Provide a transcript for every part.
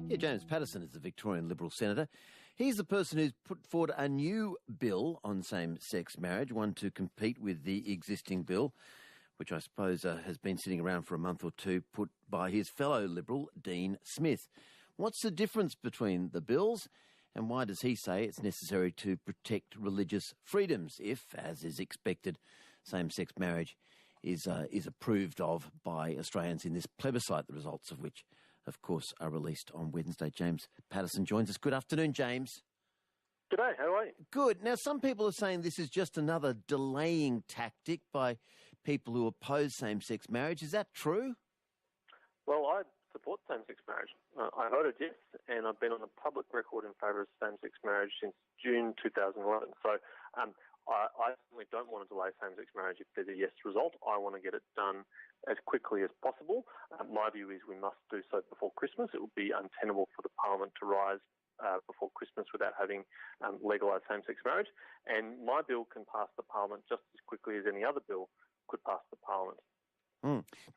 Yeah, James Paterson is the Victorian Liberal Senator. He's the person who's put forward a new bill on same-sex marriage, one to compete with the existing bill, which I suppose has been sitting around for a month or two, put by his fellow Liberal, Dean Smith. What's the difference between the bills, and why does he say it's necessary to protect religious freedoms if, as is expected, same-sex marriage is approved of by Australians in this plebiscite, the results of which, of course, are released on Wednesday? James Paterson joins us. Good afternoon, James. G'day, how are you? Good. Now, some people are saying this is just another delaying tactic by people who oppose same-sex marriage. Is that true? Well, I support same-sex marriage. I voted yes, and I've been on the public record in favour of same-sex marriage since June 2011. So I certainly don't want to delay same-sex marriage if there's a yes result. I want to get it done as quickly as possible. My view is we must do so before Christmas. It would be untenable for the Parliament to rise before Christmas without having legalised same-sex marriage. And my bill can pass the Parliament just as quickly as any other bill could pass the Parliament.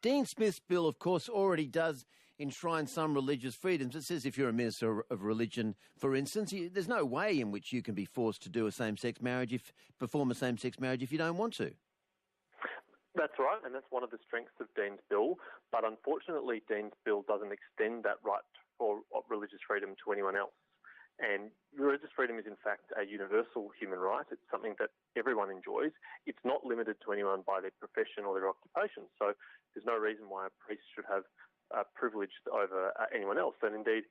Dean Smith's bill, of course, already does enshrine some religious freedoms. It says if you're a minister of religion, for instance, there's no way in which you can be forced to do a same-sex marriage, perform a same-sex marriage if you don't want to. That's right, and that's one of the strengths of Dean's bill. But unfortunately, Dean's bill doesn't extend that right for religious freedom to anyone else. And religious freedom is, in fact, a universal human right. It's something that everyone enjoys. It's not limited to anyone by their profession or their occupation. So there's no reason why a priest should have privilege over anyone else. And indeed,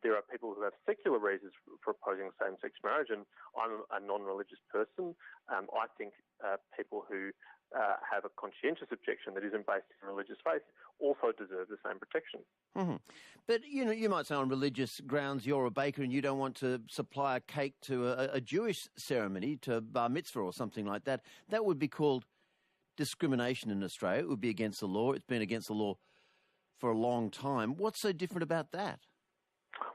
there are people who have secular reasons for opposing same-sex marriage, and I'm a non-religious person. I think people who have a conscientious objection that isn't based in religious faith also deserve the same protection. Mm-hmm. But, you might say on religious grounds you're a baker and you don't want to supply a cake to a Jewish ceremony, to bar mitzvah or something like that. That would be called discrimination in Australia. It would be against the law. It's been against the law for a long time. What's so different about that?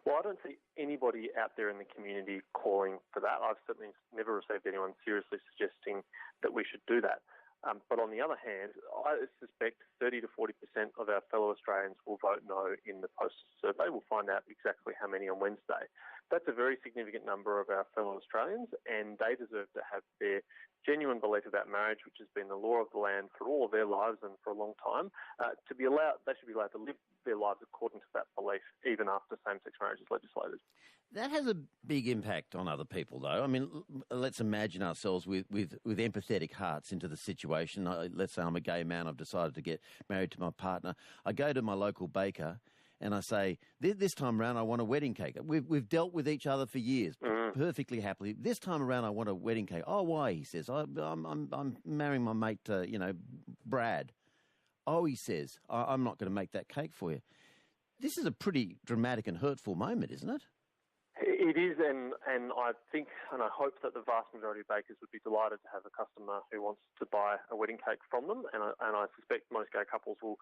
Well, I don't see anybody out there in the community calling for that. I've certainly never received anyone seriously suggesting that we should do that. But on the other hand, I suspect 30 to 40% of our fellow Australians will vote no in the postal survey. We'll find out exactly how many on Wednesday. That's a very significant number of our fellow Australians, and they deserve to have their genuine belief about marriage, which has been the law of the land for all of their lives and for a long time, they should be allowed to live their lives according to that belief, even after same-sex marriage is legislated. That has a big impact on other people, though. I mean, let's imagine ourselves with empathetic hearts into the situation. Let's say I'm a gay man, I've decided to get married to my partner. I go to my local baker and I say, this time around I want a wedding cake. We've dealt with each other for years, perfectly happily. This time around I want a wedding cake. Oh, why? He says, I'm marrying my mate, Brad. Oh, he says, I'm not going to make that cake for you. This is a pretty dramatic and hurtful moment, isn't it? It is, and I think and I hope that the vast majority of bakers would be delighted to have a customer who wants to buy a wedding cake from them, and I suspect most gay couples will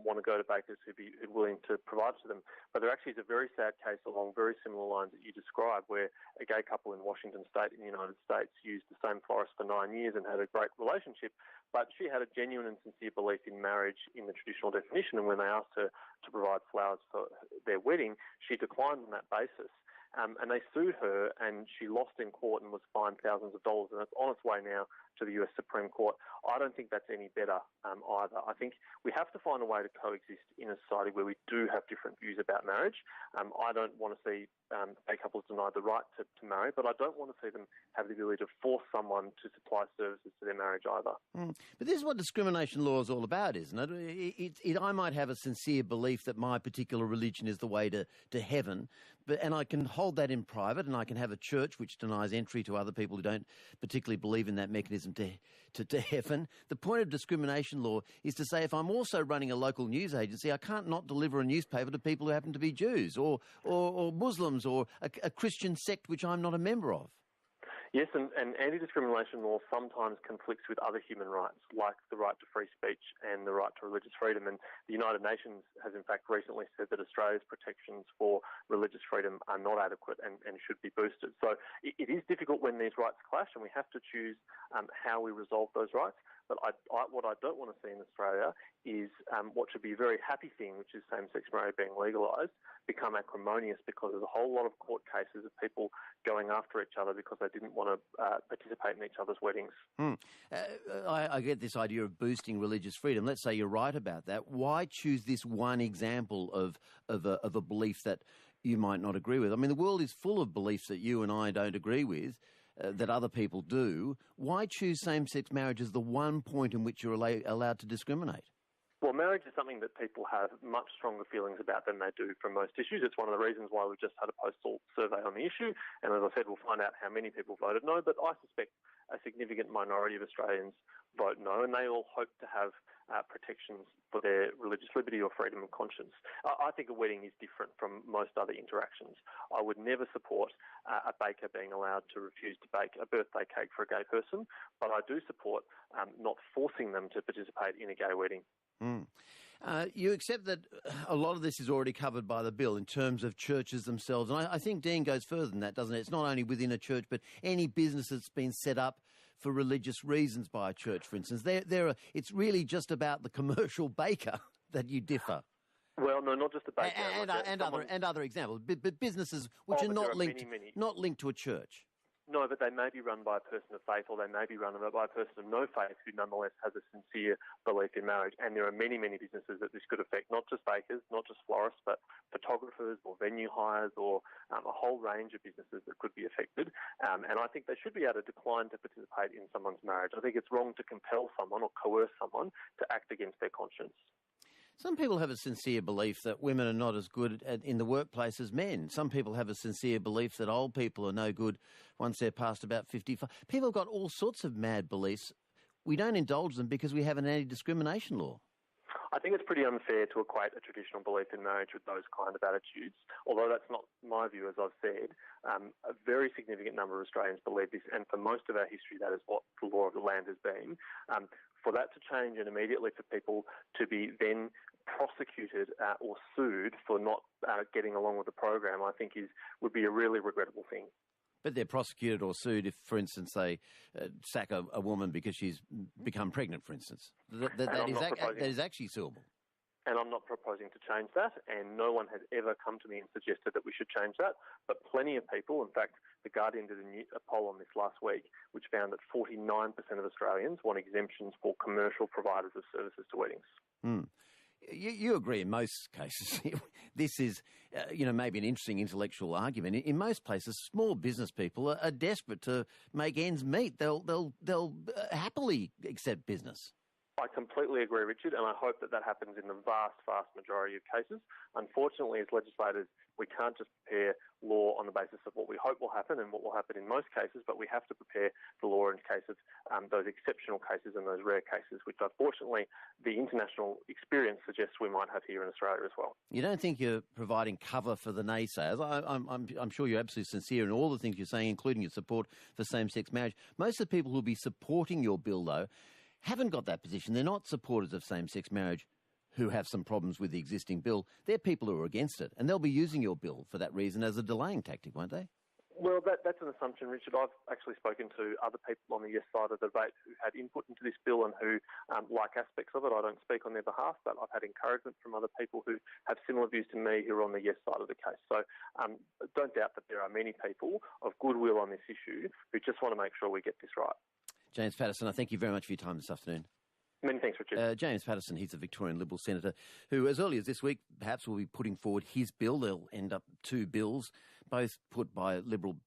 want to go to bakers who'd be willing to provide to them. But there actually is a very sad case along very similar lines that you described, where a gay couple in Washington State in the United States used the same florist for 9 years and had a great relationship, but she had a genuine and sincere belief in marriage in the traditional definition, and when they asked her to provide flowers for their wedding, she declined on that basis. And they sued her, and she lost in court and was fined thousands of dollars, and it's on its way now to the US Supreme Court. I don't think that's any better either. I think we have to find a way to coexist in a society where we do have different views about marriage. I don't want to see gay couples denied the right to marry, but I don't want to see them have the ability to force someone to supply services to their marriage either. But this is what discrimination law is all about, isn't it? I might have a sincere belief that my particular religion is the way to heaven, and I can hold that in private, and I can have a church which denies entry to other people who don't particularly believe in that mechanism to heaven. The point of discrimination law is to say if I'm also running a local news agency, I can't not deliver a newspaper to people who happen to be Jews or Muslims or a Christian sect which I'm not a member of. Yes, and anti-discrimination law sometimes conflicts with other human rights, like the right to free speech and the right to religious freedom. And the United Nations has, in fact, recently said that Australia's protections for religious freedom are not adequate and should be boosted. So it is difficult when these rights clash, and we have to choose how we resolve those rights. But what I don't want to see in Australia is what should be a very happy thing, which is same-sex marriage being legalised, become acrimonious because there's a whole lot of court cases of people going after each other because they didn't want to participate in each other's weddings. I get this idea of boosting religious freedom. Let's say you're right about that. Why choose this one example of a belief that you might not agree with? I mean, the world is full of beliefs that you and I don't agree with, that other people do. Why choose same-sex marriage as the one point in which you're allowed to discriminate? Well, marriage is something that people have much stronger feelings about than they do from most issues. It's one of the reasons why we've just had a postal survey on the issue. And as I said, we'll find out how many people voted no. But I suspect a significant minority of Australians vote no, and they all hope to have protections for their religious liberty or freedom of conscience. I think a wedding is different from most other interactions. I would never support a baker being allowed to refuse to bake a birthday cake for a gay person, but I do support not forcing them to participate in a gay wedding. You accept that a lot of this is already covered by the bill in terms of churches themselves. And I think Dean goes further than that, doesn't it? It's not only within a church, but any business that's been set up for religious reasons by a church, for instance. It's really just about the commercial baker that you differ. Well, no, not just the baker. And other examples, but businesses which are not linked to a church. No, but they may be run by a person of faith, or they may be run by a person of no faith who nonetheless has a sincere belief in marriage. And there are many, many businesses that this could affect, not just bakers, not just florists, but photographers or venue hires or a whole range of businesses that could be affected. And I think they should be able to decline to participate in someone's marriage. I think it's wrong to compel someone or coerce someone to act against their conscience. Some people have a sincere belief that women are not as good in the workplace as men. Some people have a sincere belief that old people are no good once they're past about 55. People have got all sorts of mad beliefs. We don't indulge them because we have an anti-discrimination law. I think it's pretty unfair to equate a traditional belief in marriage with those kind of attitudes, although that's not my view, as I've said. A very significant number of Australians believe this, and for most of our history, that is what the law of the land has been. For that to change and immediately for people to be then prosecuted or sued for not getting along with the program, I think would be a really regrettable thing. But they're prosecuted or sued if, for instance, they sack a woman because she's become pregnant, for instance. That is actually suable. And I'm not proposing to change that, and no one has ever come to me and suggested that we should change that. But plenty of people, in fact, The Guardian did a poll on this last week, which found that 49% of Australians want exemptions for commercial providers of services to weddings. You agree in most cases. This is, maybe an interesting intellectual argument. In most places, small business people are desperate to make ends meet. They'll happily accept business. I completely agree, Richard, and I hope that happens in the vast, vast majority of cases. Unfortunately, as legislators, we can't just prepare law on the basis of what we hope will happen and what will happen in most cases, but we have to prepare the law in case of those exceptional cases and those rare cases, which unfortunately the international experience suggests we might have here in Australia as well. You don't think you're providing cover for the naysayers? I'm sure you're absolutely sincere in all the things you're saying, including your support for same-sex marriage. Most of the people who'll be supporting your bill, though, haven't got that position. They're not supporters of same-sex marriage who have some problems with the existing bill. They're people who are against it, and they'll be using your bill for that reason as a delaying tactic, won't they? Well, that's an assumption, Richard. I've actually spoken to other people on the yes side of the debate who had input into this bill and who like aspects of it. I don't speak on their behalf, but I've had encouragement from other people who have similar views to me who are on the yes side of the case. So don't doubt that there are many people of goodwill on this issue who just want to make sure we get this right. James Paterson, I thank you very much for your time this afternoon. Many thanks, Richard. James Paterson, he's a Victorian Liberal Senator who, as early as this week, perhaps will be putting forward his bill. There'll end up two bills, both put by Liberal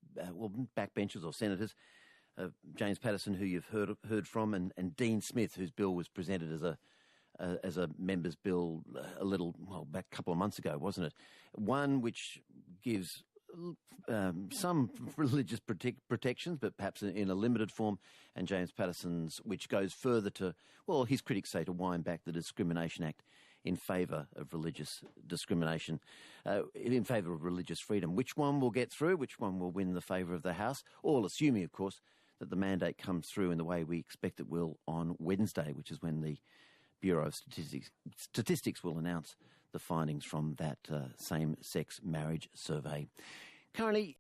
backbenchers or senators. James Paterson, who you've heard from, and Dean Smith, whose bill was presented as a member's bill back a couple of months ago, wasn't it? One which gives some religious protections, but perhaps in a limited form, and James Paterson's, which goes further to, his critics say, to wind back the Discrimination Act in favour of religious discrimination, in favour of religious freedom. Which one will get through? Which one will win the favour of the House? All assuming, of course, that the mandate comes through in the way we expect it will on Wednesday, which is when the Bureau of Statistics will announce the findings from that same-sex marriage survey. Currently,